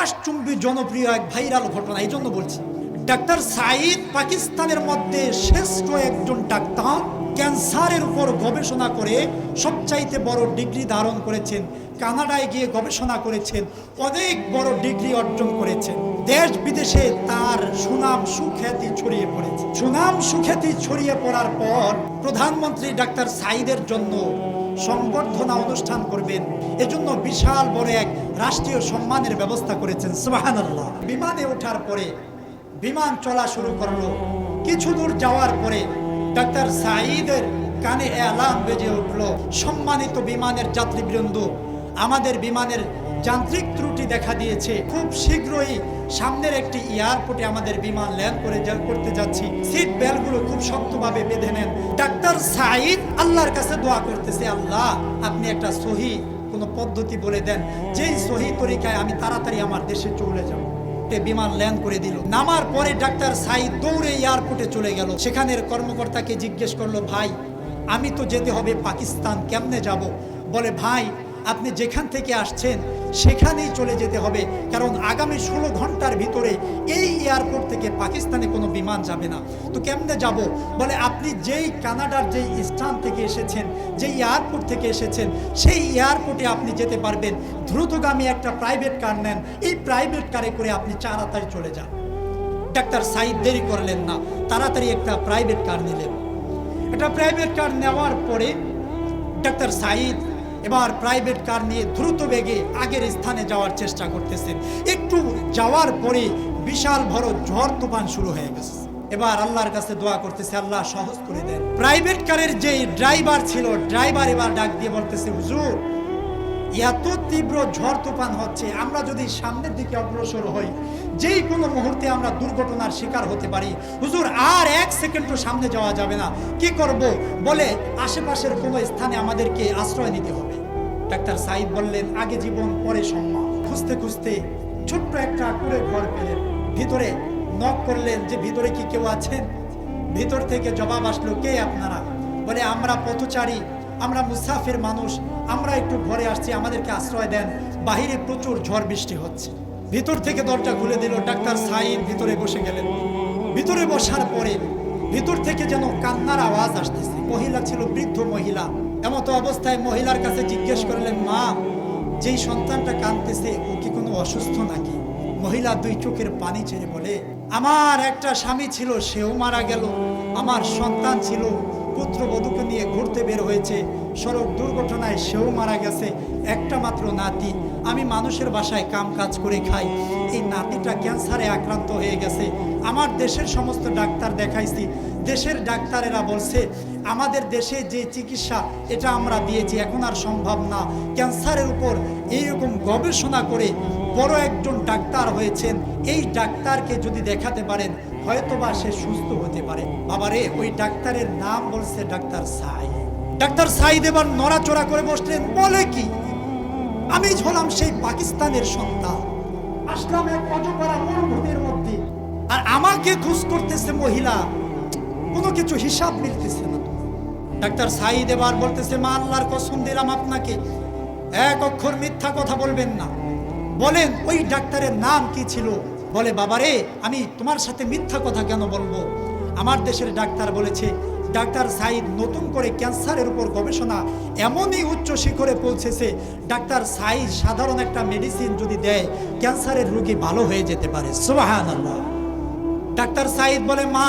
আকাশচুম্বী জনপ্রিয় এক ভাইরাল ঘটনা, এই জন্য বলছি। ডাক্তার সাঈদ পাকিস্তানের মধ্যে শ্রেষ্ঠ একজন ডাক্তার, ক্যান্সারের উপর গবেষণা করে সবচাইতে বড় ডিগ্রি ধারণ করেছেন। কানাডায় গিয়ে গবেষণা করেছেন, অনেক বড় ডিগ্রি অর্জন করেছেন। দেশ বিদেশে তার সুনাম সুখ্যাতি ছড়িয়ে পড়েছে। সুনাম সুখ্যাতি ছড়িয়ে পড়ার পর প্রধানমন্ত্রী ডাক্তার সাঈদের জন্য সংবর্ধনা অনুষ্ঠান করবেন, এজন্য বিশাল বড় এক রাষ্ট্রীয় সম্মানের ব্যবস্থা করেছেন। সুবহানাল্লাহ। বিমানে ওঠার পরে বিমান চলা শুরু করলো। কিছু দূর যাওয়ার পরে ডাক্তার সাঈদের কানে অ্যালার্ম বেজে উঠল, সম্মানিত বিমানের যাত্রীবৃন্দ, আমাদের বিমানের যান্ত্রিক ত্রুটি দেখা দিয়েছে, খুব শীঘ্রই সামনের একটি এয়ারপোর্টে আমাদের বিমান ল্যান্ড করতে যাচ্ছি, সিট বেল্টগুলো খুব শক্তভাবে বেঁধে নেন। ডাক্তার সাঈদ আল্লাহর কাছে দোয়া করতেছে, আল্লাহ আপনি একটা সহি কোনো পদ্ধতি বলে দেন, যেই সহি তরিকায় আমি তাড়াতাড়ি আমার দেশে চলে যাব। বিমান ল্যান্ড করে দিল। নামার পরে ডাক্তার সাঈদ দৌড়ে এয়ারপোর্টে চলে গেল। সেখানের কর্মকর্তাকে জিজ্ঞেস করলো, ভাই আমি তো যেতে হবে পাকিস্তান, কেমনে যাব? বলে, ভাই আপনি যেখান থেকে আসছেন সেখানেই চলে যেতে হবে, কারণ আগামী 16 ঘন্টার ভিতরে এই এয়ারপোর্ট থেকে পাকিস্তানে কোনো বিমান যাবে না। তো কেমনে যাব? বলে, আপনি যেই কানাডার যেই স্থান থেকে এসেছেন, যেই এয়ারপোর্ট থেকে এসেছেন, সেই এয়ারপোর্টে আপনি যেতে পারবেন। দ্রুতগামী একটা প্রাইভেট কার নেন, এই প্রাইভেট কারে করে আপনি তাড়াতাড়ি চলে যান। ডাক্তার সাঈদ দেরি করলেন না, তাড়াতাড়ি একটা প্রাইভেট কার নিলেন। একটা প্রাইভেট কার নেওয়ার পরে ডাক্তার সাঈদ এবার প্রাইভেট কার নিয়ে দ্রুত বেগে আগের স্থানে যাওয়ার চেষ্টা করতেছেন। একটু যাওয়ার পরে বিশাল বড় ঝড় তুফান শুরু হয়ে গেছে। এবার আল্লাহর কাছে দোয়া করতেছে, আল্লাহ সহজ করে দেন। প্রাইভেট কারের যে ড্রাইভার ছিল, ড্রাইভার এবার ডাক দিয়ে বলতেছে, হুজুর এত তীব্র ঝড় তুফান হচ্ছে, আমরা যদি সামনের দিকে অগ্রসর হই যেই কোনো মুহূর্তে আমরা দুর্ঘটনার শিকার হতে পারি। হুজুর আর 1 সেকেন্ডও সামনে যাওয়া যাবে না, কি করব? বলে, আশেপাশের কোনো স্থানে আমাদেরকে আশ্রয় নিতে হবে। ডাক্তার সাঈদ বললেন, আগে জীবন পরে সম্মান। খুঁজতে খুঁজতে ছোট্ট একটা কুঁড়ে ঘর পেলেন। ভিতরে নক করলেন যে ভিতরে কি কেউ আছেন? ভিতর থেকে জবাব আসলো, কে আপনারা? বলে, আমরা পথচারী, আমরা মুসাফির মানুষ, আমরা একটু ঘরে আসছি, আমাদেরকে আশ্রয় দেন, বাহিরে প্রচুর ঝড় বৃষ্টি হচ্ছে। ভিতর থেকে দরজা খুলে দিল। ডাক্তার সাঈদ ভিতরে বসে গেলেন। ভিতরে বসার পরে ভিতর থেকে যেন কান্নার আওয়াজ আসতেছে। মহিলা ছিল, বৃদ্ধ মহিলা। এমত অবস্থায় মহিলার কাছে জিজ্ঞেস করলেন, মা যেই সন্তানটা কাঁদতেছে ও কি কোনো অসুস্থ নাকি? মহিলা 2 চোখের পানি ছেড়ে বলে, আমার একটা স্বামী ছিল, সেও মারা গেল। আমার সন্তান ছিল, পুত্রবধূকে নিয়ে ঘুরতে বের হয়েছে, সড়ক দুর্ঘটনায় সেও মারা গেছে। একটা মাত্র নাতি, আমি মানুষের বাসায় কাম কাজ করে খাই, এই নাতিটা ক্যান্সারে আক্রান্ত হয়ে গেছে। আমার দেশের সমস্ত ডাক্তার দেখাইছি, দেশের ডাক্তারেরা বলছে আমাদের দেশে যে চিকিৎসা এটা আমরা দিয়েছি, এখন আর সম্ভব না। ক্যান্সারের উপর এইরকম গবেষণা করে বড় একজন ডাক্তার হয়েছেন, এই ডাক্তারকে যদি দেখাতে পারেন হয়তোবা সে সুস্থ হতে পারে। বাবারে, ওই ডাক্তারের নাম বলছে ডাক্তার সাঈদ। ডাক্তার সাঈদ এবার নড়াচড়া করে বসলেন। বলে কি, আমি হলাম সেই পাকিস্তানের সন্তান, আসলাম এক অজপাড়া মরুভূমির মধ্যে, আর আমাকে খুশ করতেছে মহিলা, কোনো কিছু হিসাব মিলতেছে না। ডাক্তার সাঈদ এবার বলতেছে, মা আল্লাহর কসম দিলাম আপনাকে, 1 অক্ষর মিথ্যা কথা বলবেন না। বলেন ওই ডাক্তারের নাম কি ছিল? বলে, বাবারে আমি তোমার সাথে মিথ্যা কথা কেন বলবো? আমার দেশের ডাক্তার বলেছে ডাক্তার সাঈদ নতুন করে ক্যান্সারের উপর গবেষণা এমনই উচ্চ শিখরে পৌঁছেছে, ডাক্তার সাঈদ সাধারণ একটা মেডিসিন যদি দেয় ক্যান্সারের রোগী ভালো হয়ে যেতে পারে। সুবহানাল্লাহ। ডাক্তার সাঈদ বলে, মা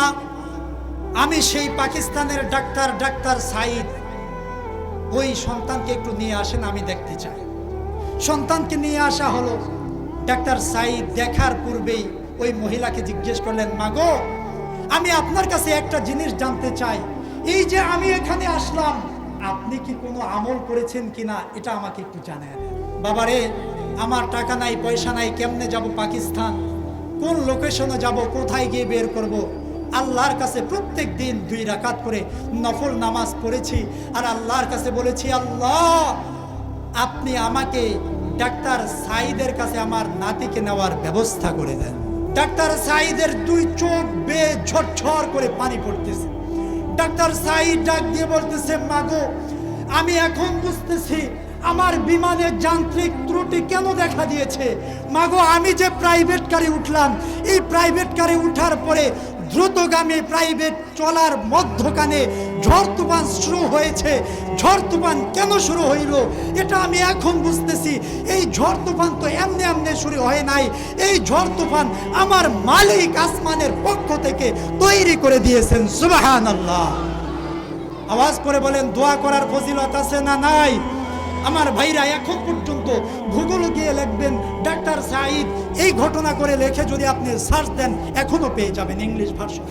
আমি সেই পাকিস্তানের ডাক্তার, ডাক্তার সাঈদ, ওই সন্তানকে একটু নিয়ে আসেন, আমি দেখতে চাই। সন্তানকে নিয়ে আসা হলো। ডাক্তার সাঈদ দেখার পূর্বেই ওই মহিলাকে জিজ্ঞেস করলেন, মাগো আমি আপনার কাছে একটা জিনিস জানতে চাই, এই যে আমি এখানে আসলাম আপনি কি কোনো আমল করেছেন কিনা এটা আমাকে একটু জানায় দেন। বাবারে, আমার টাকা নাই, পয়সা নাই, কেমনে যাব পাকিস্তান? কোন লোকেশনে যাব? কোথায় গিয়ে বের করব? আল্লাহর কাছে প্রত্যেক দিন 2 রাকাত করে নফল নামাজ পড়েছি, আর আল্লাহর কাছে বলেছি, আল্লাহ আপনি আমাকে ডাক্তার সাঈদের কাছে আমার নাতিকে নেওয়ার ব্যবস্থা করে দেন। ডাক্তার সাঈদের 2 চোখ বেয়ে ঝরঝর করে পানি পড়তেছে। ডাক্তার সাঈদ ডাক দিয়ে বলতেছে, মাগো আমি এখন বুঝতেছি আমার বিমানের যান্ত্রিক ত্রুটি কেন দেখা দিয়েছে? মাগো, আমি যে প্রাইভেট কারে উঠলাম, এই প্রাইভেট কারে উঠার পরে দ্রুতগামী প্রাইভেট চলার মধ্যখানে ঝড় তুফান শুরু হয়েছে। ঝড় তুফান কেন শুরু হইল এটা আমি এখন বুঝতেছি। এই ঝড় তুফান তো এমনি এমনি শুরু হয় নাই। এই ঝড় তুফান আমার মালিক আসমানের পক্ষ থেকে তৈরি করে দিয়েছেন। সুবহানাল্লাহ। আওয়াজ করে বলেন, দোয়া করার ফজিলত আছে না নাই? আমার ভাইরা, এখন পর্যন্ত ভূগোল গিয়ে লিখবেন ডাক্তার সাঈদ এই ঘটনা করে লেখে যদি আপনি সার্চ দেন এখনো পেয়ে যাবেন ইংলিশ ভার্সন।